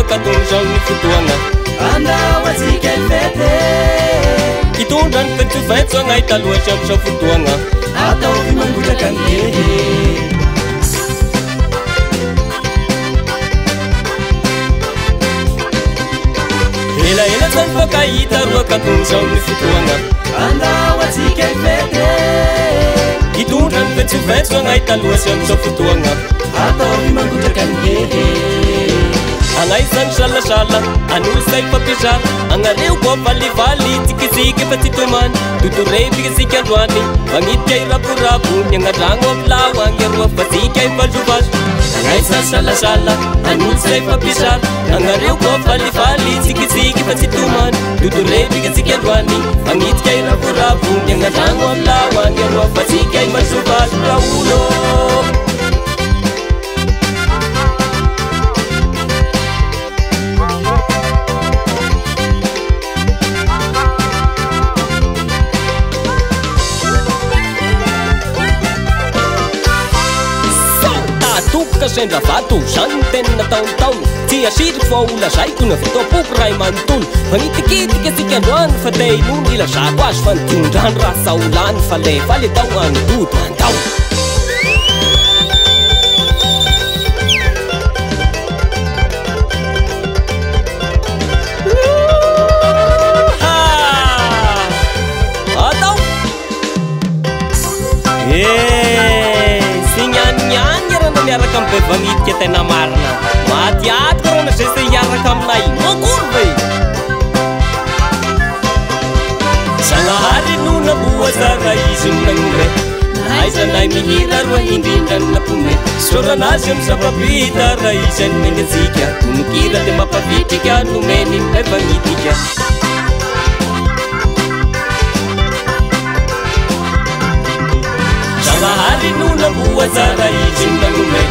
katongzao ny fotoagna andao atsika fety hitondra ny fetsovaitso agnahita loatra am'zao fotoagna ataovy mangotraka amiehe elaela zany fakahita roa katongzao ny fotoagna andao atsika fety hitondra ny fetsovaitso agnahita loatra am'zao fotoagna ataovy mangotraka amiehe Angaizan salasala, anul say papisar, angareu ko pali-pali, tiki-tiki patituman, tuturei bigasi kanwani, bangit kay rapu-rapu, yang ngadang wablawang, yang wapati kay paljubas. Angaizan salasala, anul say papisar, angareu ko pali-pali, tiki-tiki patituman, tuturei bigasi kanwani, bangit kay rapu-rapu, yang ngadang wablawang, yang wapati kay paljubas. Raulo. Sendra vato, zany tena taon-taon Tsy asiry fa olazaiko na fitaopoko ray manontolo Magnitikitiky atsika androany fa te inono ilazako azy fa nitondrany raha saolany fa le tao anododo andao Atao miaraka amin'ny bevagnitika tena marina matiaty rona zay zay hiaraka aminay makory ve Sanahary no naboazara izy nagnome Nahaizanay mihira roa indrindra napome Soranazy amin'ny zava-bita raha izy nomeny atsika Tonokira dia mampavitrika nomeny bevagnitika Sanahary no naboazara izy nagnome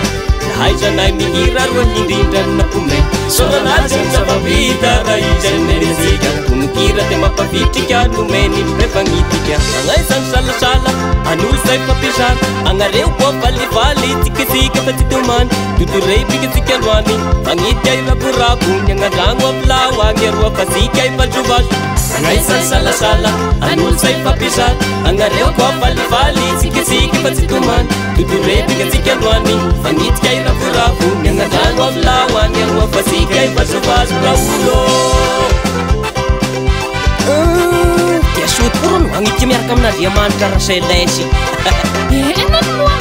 Nahaizanay mihira roa indrindra napome Soranazy amin'ny zava-bita raha izy nomeny atsika Tonokira dia mampavitrika nomeny bevagnitika Angaizany salasala an'olo zay fampiasana Angareo koa valivali tsikitsika fa tsy tomany Totorey bikitsika androany Magnitika ay raporapo Ny agnandragno avilao agny aroa fazika ay valjovazo Angaizany salasala an'olo zay fampiasana Angareo koa valivali tsikitsika fa tsy tomany Totorey bikitsika androany Magnitika ay raporapo Ny agnandragno avilao agny aroa fazika ay valjovazo Raulo Dia sotro no agnitika miaraka amin'Andriamanitra raha selesy Enanoa